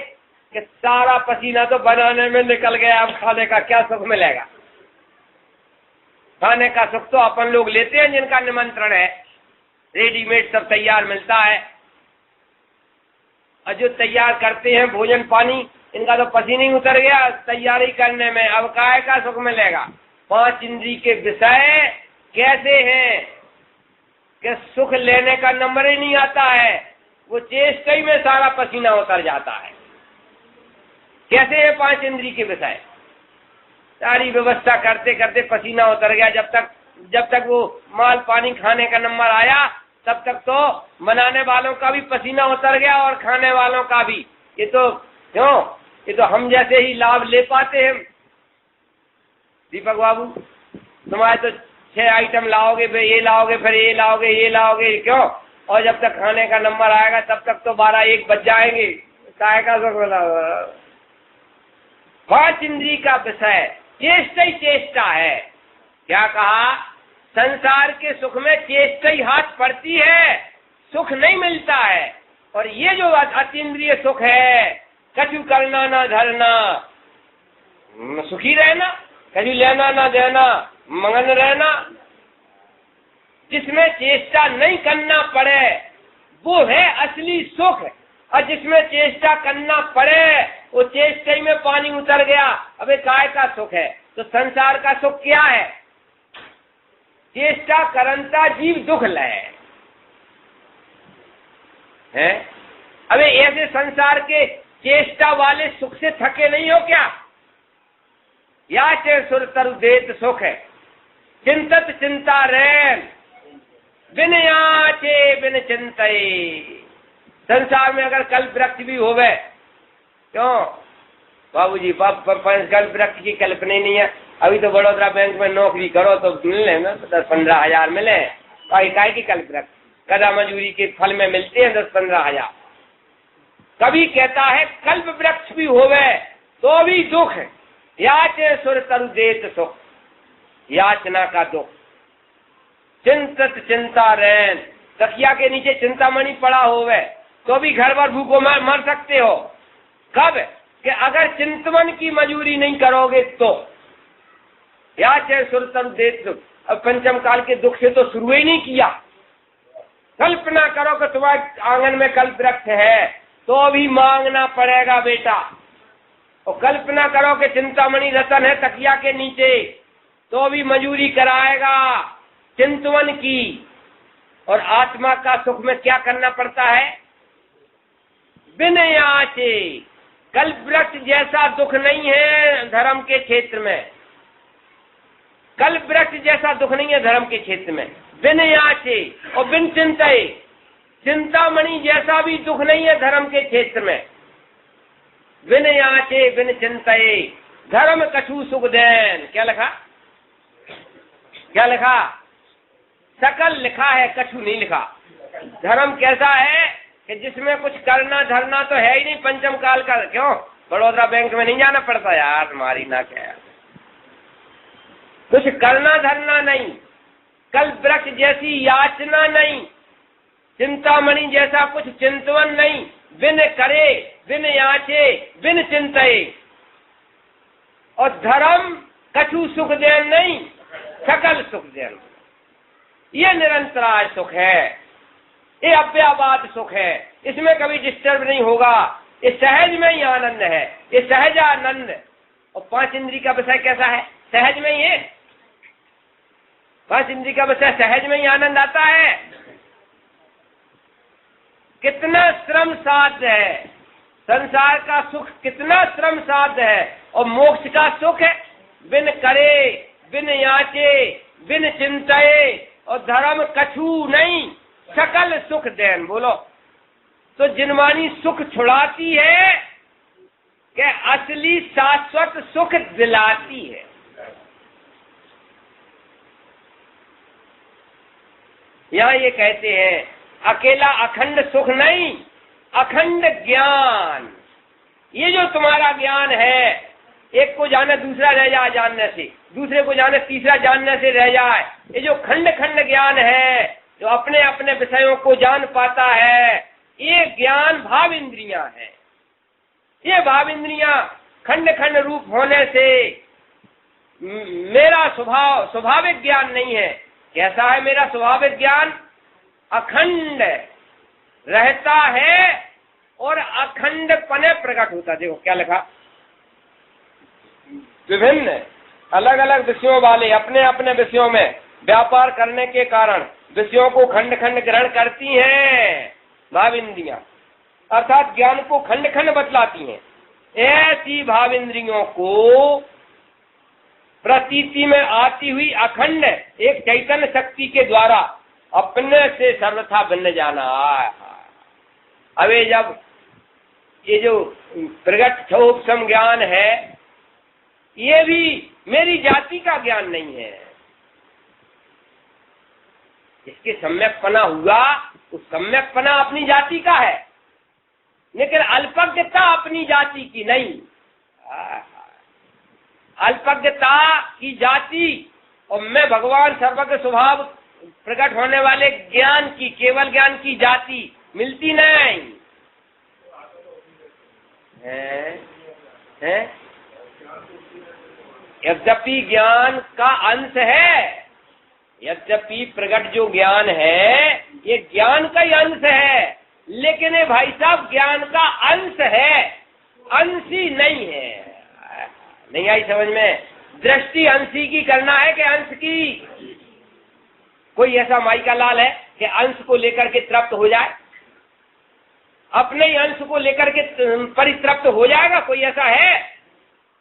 कि सारा पसीना तो बनाने में निकल गया, अब खाने का क्या सुख मिलेगा? खाने का सुख तो अपन लोग लेते हैं जिनका निमंत्रण है, रेडीमेड सब तैयार मिलता है। और जो तैयार करते हैं भोजन पानी, इनका तो पसीना ही उतर गया तैयारी करने में, अब काहे का सुख मिलेगा? 5 इंद्री के विषय कैसे हैं कि सुख लेने का नंबर ही नहीं आता है, वो चेष्टा ही में सारा पसीना उतर जाता है। कैसे है 5 इंद्रिय के विषय, सारी व्यवस्था करते करते पसीना उतर गया। जब तक वो माल पानी खाने का नंबर आया तब तक तो बनाने वालों का भी पसीना उतर गया और खाने वालों का भी। ये तो हम जैसे ही लाभ ले पाते हैं। दीपक बाबू, तुम्हारे तो 6 आइटम लाओगे, फिर ये लाओगे, फिर ये लाओगे, ये लाओगे, क्यों? और जब तक खाने का नंबर आएगा तब तक तो 12-1 बज जाएंगे। काय का सुख बोला? 5 इंद्रिय का विषय चेष्टा ही चेष्टा है। क्या कहा? संसार के सुख में चेष्टा ही हाथ पड़ती है, सुख नहीं मिलता है। और ये जो अतीन्द्रिय सुख है, कछु करना ना धरना, सुखी रहना, कभी लेना ना देना, मगन रहना, जिसमें चेष्टा नहीं करना पड़े वो है असली सुख। और जिसमें चेष्टा करना पड़े वो चेष्टा ही में पानी उतर गया, अबे काय का सुख है? तो संसार का सुख क्या है? चेष्टा करंता जीव दुख लय है। अबे ऐसे संसार के चेष्टा वाले सुख से थके नहीं हो क्या? याचे सुर तरु देत सुख है, चिंतत चिंता रैन, बिन याचे बिन चिंतये। संसार में अगर कल्प वृक्ष भी होवे, क्यों बाबूजी, कल्प वृक्ष की कल्पना ही नहीं है। अभी तो बड़ौदा बैंक में नौकरी करो तो मिलने में 10-15 हजार मिले, काय की कल्प वृक्ष? कदा मजूरी के फल में मिलते हैं 10-15 हजार। कभी कहता है कल्प वृक्ष भी होवे तो भी दुख है। याचे सुर तरु देत सुख, याचना का दुख। चिंतत चिंता रैन, तकिया के नीचे चिंतामणि पड़ा होवे तो भी घर भर भूखों मर सकते हो। कब? कि अगर चिंतमन की मजूरी नहीं करोगे तो। याचे सुर तरु देत सुख। अब पंचम काल के दुख से तो शुरू ही नहीं किया। कल्पना करो कि तुम्हारे आंगन में कल्प वृक्ष है तो भी मांगना पड़ेगा बेटा। और कल्पना करो कि चिंतामणि रतन है तकिया के नीचे तो भी मजूरी कराएगा चिंतवन की। और आत्मा का सुख में क्या करना पड़ता है? बिन याचे। कल्प वृक्ष जैसा दुख नहीं है धर्म के क्षेत्र में, कल्प वृक्ष जैसा दुख नहीं है धर्म के क्षेत्र में। बिन याचे और बिन चिंताए, चिंतामणि जैसा भी दुख नहीं है धर्म के क्षेत्र में। बिन याचे बिन चिंताए, धर्म कछु सुख देन। क्या लिखा? क्या लिखा? सकल लिखा है, कछु नहीं लिखा। धर्म कैसा है कि जिसमें कुछ करना धरना तो है ही नहीं पंचम काल का। क्यों? बड़ौदा बैंक में नहीं जाना पड़ता यार, तुम्हारी ना क्या, कुछ करना धरना नहीं, कल्प वृक्ष जैसी याचना नहीं, चिंतामणि जैसा कुछ चिंतवन नहीं। बिन करे बिन याचे बिन चिंतये। और धर्म कछु सुख देन नहीं, सकल सुख देन। ये निरंतराय सुख है, ये अव्याबाद सुख है, इसमें कभी डिस्टर्ब नहीं होगा। ये सहज में ही आनंद है, ये सहज आनंद। और 5 इंद्रिय का विषय कैसा है? सहज में ही है। 5 इंद्रिय का विषय सहज में ही आनंद आता है। कितना श्रम साध्य है संसार का सुख, कितना श्रम साध्य है। और मोक्ष का सुख है बिन करे बिन याचे बिन चिंताए और धर्म कछु नहीं, सकल सुख देन। बोलो तो जिनवानी सुख छुड़ाती है कि असली शाश्वत सुख दिलाती है। यहाँ ये कहते हैं अकेला अखंड सुख नहीं, अखंड ज्ञान। ये जो तुम्हारा ज्ञान है, एक को जाने दूसरा रह जाए जानने से, दूसरे को जाने तीसरा जानने से रह जाए, ये जो खंड खंड ज्ञान है, जो अपने अपने विषयों को जान पाता है, ये ज्ञान भाव इंद्रियां है। ये भाव इंद्रियां खंड खंड रूप होने से मेरा स्वाभाविक ज्ञान नहीं है। कैसा है मेरा स्वाभाविक ज्ञान? अखंड रहता है और अखंड पने प्रकट होता। देखो क्या लिखा? विभिन्न अलग अलग विषयों वाले अपने अपने विषयों में व्यापार करने के कारण विषयों को खंड खंड ग्रहण करती हैं भाविंद्रियां, अर्थात ज्ञान को खंड खंड बतलाती हैं। ऐसी भाविंद्रियों को प्रतीति में आती हुई अखंड एक चैतन्य शक्ति के द्वारा अपने से सर्वथा भिन्न जाना। अबे जब ये जो प्रगट क्षोभसम ज्ञान है, ये भी मेरी जाति का ज्ञान नहीं है। इसके सम्यकपना हुआ, उस सम्यकपना अपनी जाति का है, लेकिन अल्पज्ञता अपनी जाति की नहीं। अल्पज्ञता की जाति और मैं भगवान सर्वज्ञ स्वभाव प्रकट होने वाले ज्ञान की, केवल ज्ञान की जाति मिलती नहीं है। यद्यपि ज्ञान का अंश है, यद्यपि प्रकट जो ज्ञान है ये ज्ञान का ही अंश है, लेकिन ये भाई साहब ज्ञान का अंश है, अंशी नहीं है। नहीं आई समझ में? दृष्टि अंशी की करना है कि अंश की? कोई ऐसा माई का लाल है कि अंश को लेकर के तृप्त हो जाए? अपने ही अंश को लेकर के परितृप्त हो जाएगा? कोई ऐसा है?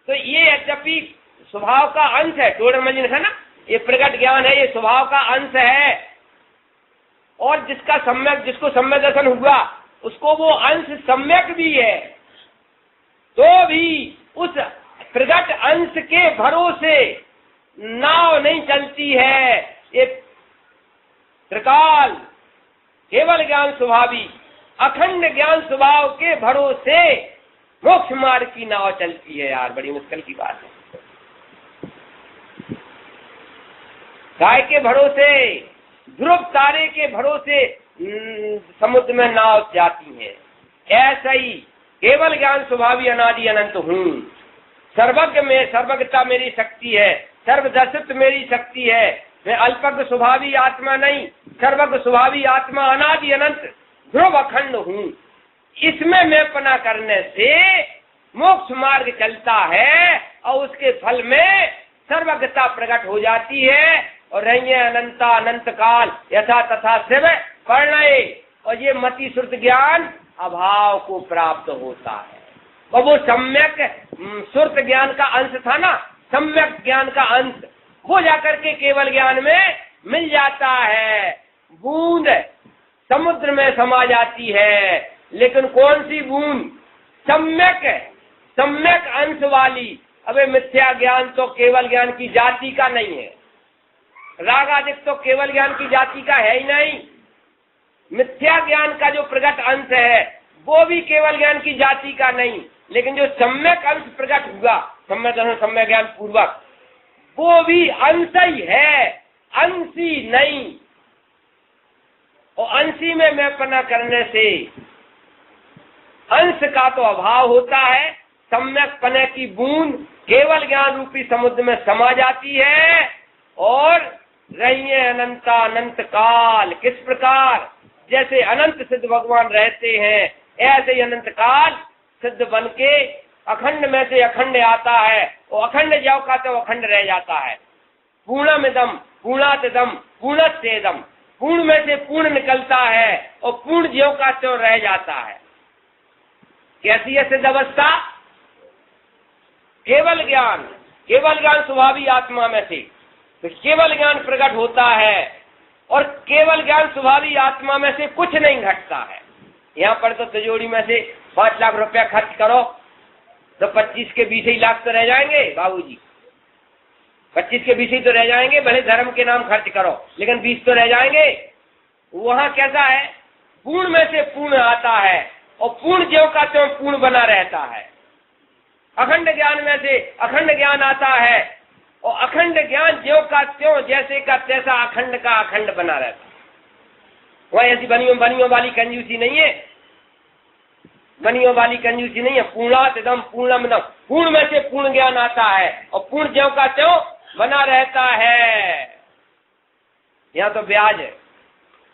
तो ये यद्यपि स्वभाव का अंश है, टोड़ मजिन है ना, ये प्रकट ज्ञान है, ये स्वभाव का अंश है, और जिसको सम्यक दर्शन हुआ उसको वो अंश सम्यक भी है, तो भी उस प्रकट अंश के भरोसे नाव नहीं चलती है। ये त्रिकाल केवल ज्ञान स्वभावी अखंड ज्ञान स्वभाव के भरोसे मोक्ष मार्ग की नाव चलती है। यार बड़ी मुश्किल की बात है। गाय के भरोसे, ध्रुव तारे के भरोसे समुद्र में नाव जाती है। ऐसा ही केवल ज्ञान स्वभावी अनादि अनंत हूँ। सर्वज्ञ में सर्वज्ञता मेरी शक्ति है, सर्वदर्शित्व मेरी शक्ति है। मैं अल्पज्ञ स्वभावी आत्मा नहीं, सर्वज्ञ स्वभावी आत्मा अनादि अनंत ध्रुव अखंड हूँ। इसमें मैपना करने से मोक्ष मार्ग चलता है और उसके फल में सर्वज्ञता प्रकट हो जाती है और रही अनंता अनंत काल यथा तथा शिव परिणय। और ये मति श्रुत ज्ञान अभाव को प्राप्त होता है। और वो सम्यक श्रुत ज्ञान का अंश था ना, सम्यक ज्ञान का अंश, वो जाकर के केवल ज्ञान में मिल जाता है। बूंद समुद्र में समा जाती है, लेकिन कौन सी बूंद? सम्यक अंश वाली। अबे मिथ्या ज्ञान तो केवल ज्ञान की जाति का नहीं है, राग आदिक तो केवल ज्ञान की जाति का है ही नहीं। मिथ्या ज्ञान का जो प्रकट अंश है वो भी केवल ज्ञान की जाति का नहीं, लेकिन जो सम्यक अंश प्रकट हुआ सम्यक ज्ञान पूर्वक, वो भी अंश ही है, अंशी नहीं। और अंशी में मैपना करने से अंश का तो अभाव होता है। सम्यक पने की बूंद केवल ज्ञान रूपी समुद्र में समा जाती है और रही अनंता अनंत काल। किस प्रकार? जैसे अनंत सिद्ध भगवान रहते हैं, ऐसे ही अनंत काल सिद्ध बन के अखंड में से अखंड आता है और अखंड ज्यों का तो अखंड रह जाता है। पूर्णमिदम पूर्णातिदम पूर्णस्येदम, पूर्ण में से पूर्ण निकलता है और पूर्ण ज्यों का त्यों रह जाता है। कैसी है सिद्ध अवस्था? केवल ज्ञान स्वभावी आत्मा में से तो केवल ज्ञान प्रकट होता है और केवल ज्ञान स्वभावी आत्मा में से कुछ नहीं घटता है। यहाँ पर तो तिजोरी में से 5 लाख रुपया खर्च करो तो 25 के 20 ही लाख तो रह जाएंगे बाबूजी, 25 के 20 ही तो रह जाएंगे। भले धर्म के नाम खर्च करो लेकिन 20 तो रह जाएंगे। वहाँ कैसा है? पूर्ण में से पूर्ण आता है और पूर्ण ज्यों का त्यों पूर्ण बना रहता है। अखंड ज्ञान में से अखंड ज्ञान आता है और अखंड ज्ञान ज्यों का त्यों जैसे का तैसा अखंड का अखंड बना रहता है। वह ऐसी बनियों वाली कंजूसी नहीं है, बनियों वाली कंजूसी नहीं है। पूर्णातिदम पूर्णमिदम, पूर्ण में से पूर्ण ज्ञान आता है और पूर्ण ज्यों का त्यों बना रहता है। यहाँ तो ब्याज है।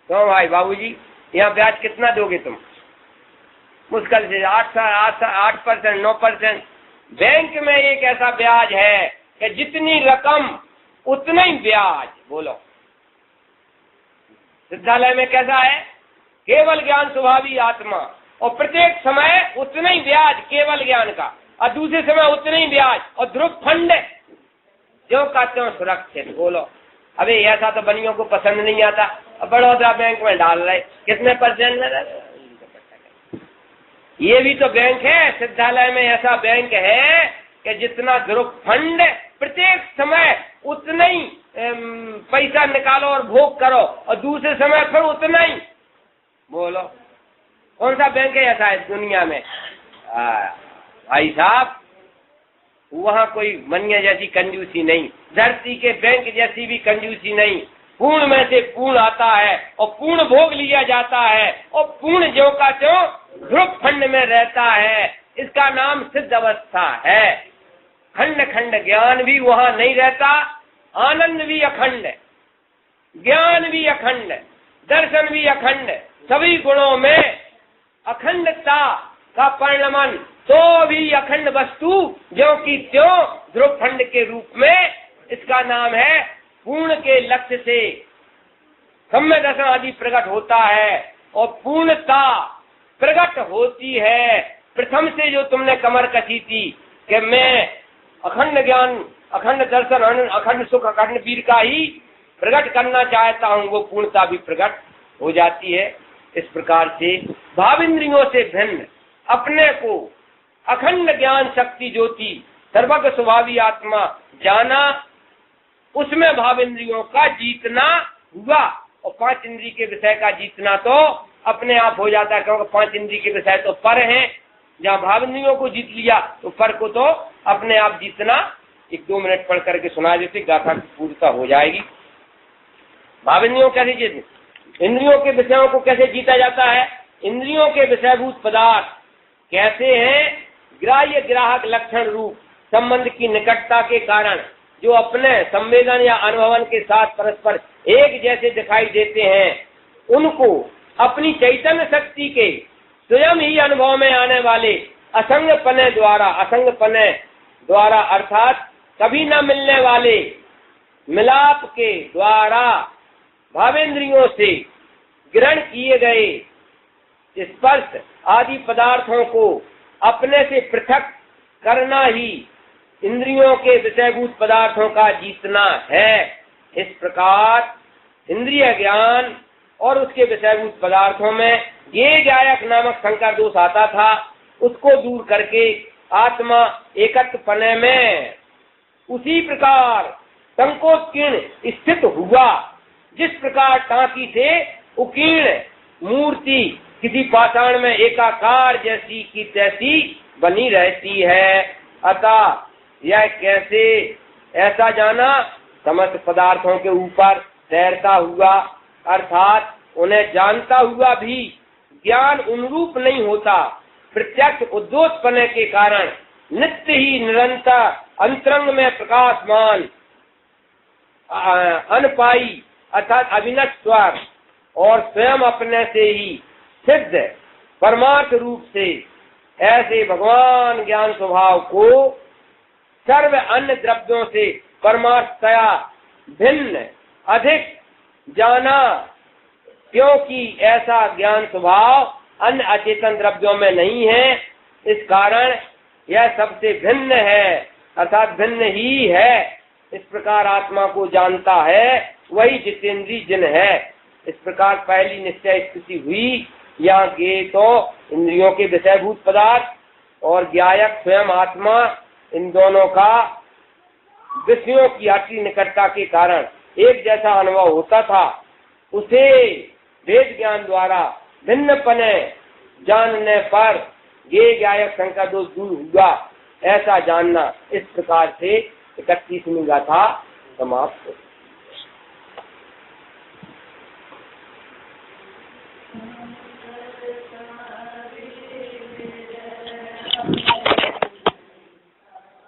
क्यों भाई बाबूजी, यहाँ ब्याज कितना दोगे तुम? मुश्किल से 8%, 9%। बैंक में एक ऐसा ब्याज है कि जितनी रकम उतना ही ब्याज। बोलो सिद्धालय में कैसा है? केवल ज्ञान स्वभावी आत्मा, और प्रत्येक समय उतना ही ब्याज केवल ज्ञान का, और दूसरे समय उतना ही ब्याज, और ध्रुव फंड जो का त्यों सुरक्षित। बोलो, अबे ऐसा तो बनियों को पसंद नहीं आता। अब बड़ौदा बैंक में डाल रहे, कितने % में? ये भी तो बैंक है। सिद्धालय में ऐसा बैंक है कि जितना ध्रुव फंड प्रत्येक समय उतना ही पैसा निकालो और भोग करो, और दूसरे समय फिर उतना ही। बोलो, कौन सा बैंक है ऐसा है दुनिया में? भाई साहब, वहाँ कोई मनिया जैसी कंजूसी नहीं, धरती के बैंक जैसी भी कंजूसी नहीं। पूर्ण में से पूर्ण आता है और पूर्ण भोग लिया जाता है, और पूर्ण जो का त्यों ध्रुव खंड में रहता है। इसका नाम सिद्ध अवस्था है। खंड खंड ज्ञान भी वहाँ नहीं रहता, आनंद भी अखंड, ज्ञान भी अखंड, दर्शन भी अखंड, सभी गुणों में अखंडता का परिणमन, तो भी अखंड वस्तु जो कि त्यों ध्रुव खंड के रूप में। इसका नाम है पूर्ण के लक्ष्य से सम्य दर्शन आदि प्रकट होता है, और पूर्णता प्रकट होती है। प्रथम से जो तुमने कमर कसी थी कि मैं अखंड ज्ञान, अखंड दर्शन, अखंड सुख, अखंड वीर का ही प्रकट करना चाहता हूँ, वो पूर्णता भी प्रकट हो जाती है। इस प्रकार से भाव इंद्रियों से भिन्न अपने को अखंड ज्ञान शक्ति ज्योति सर्वज्ञ स्वभावी आत्मा जाना, उसमें भाव इंद्रियों का जीतना हुआ। और 5 इंद्रिय के विषय का जीतना तो अपने आप हो जाता है, क्योंकि 5 इंद्रिय के विषय तो पर हैं। जहाँ भाव इंद्रियों को जीत लिया तो पर को तो अपने आप जीतना। 1-2 मिनट पढ़ करके सुना देते, गाथा की पूर्णता हो जाएगी। भाव इंद्रियों कैसे जीतने? इंद्रियों के विषयों को कैसे जीता जाता है? इंद्रियों के विषयभूत पदार्थ कैसे हैं? ग्राह्य ग्राहक लक्षण रूप संबंध की निकटता के कारण जो अपने संवेदन या अनुभवन के साथ परस्पर एक जैसे दिखाई देते हैं, उनको अपनी चैतन्य शक्ति के स्वयं ही अनुभव में आने वाले असंग पने द्वारा अर्थात कभी न मिलने वाले मिलाप के द्वारा भावेंद्रियों से ग्रहण किए गए स्पर्श आदि पदार्थों को अपने से पृथक करना ही इंद्रियों के विषयभूत पदार्थों का जीतना है। इस प्रकार इंद्रिय ज्ञान और उसके विषयभूत पदार्थों में ये गायक नामक संकर दोष आता था, उसको दूर करके आत्मा एकत्व पने में उसी प्रकार संकोचकीर्ण स्थित हुआ, जिस प्रकार टांकी से उकीर्ण मूर्ति किसी पाषाण में एकाकार जैसी की तैसी बनी रहती है। अतः यह कैसे ऐसा जाना? समस्त पदार्थों के ऊपर तैरता हुआ, अर्थात उन्हें जानता हुआ भी ज्ञान उनरूप नहीं होता। प्रत्यक्ष उद्योतपने के कारण नित्य ही निरंतर अंतरंग में प्रकाशमान अनपाई अर्थात अविनश्वर और स्वयं अपने से ही सिद्ध परमार्थ रूप से ऐसे भगवान ज्ञान स्वभाव को सर्व अन्य द्रव्यों से परमार्थतया भिन्न अधिक जाना, क्योंकि ऐसा ज्ञान स्वभाव अन्य अचेतन द्रव्यों में नहीं है। इस कारण यह सबसे भिन्न है, अर्थात भिन्न ही है। इस प्रकार आत्मा को जानता है वही जितेंद्रिय जिन है। इस प्रकार पहली निश्चय स्थिति हुई। यहाँ के तो इंद्रियों के विषयभूत पदार्थ और ज्ञायक स्वयं आत्मा, इन दोनों का विषयों की अति निकटता के कारण एक जैसा अनुभव होता था। उसे वेद ज्ञान द्वारा भिन्नपने जानने पर ये ज्ञायक शंका दोष दूर हुआ, ऐसा जानना। इस प्रकार से 31वीं गाथा समाप्त।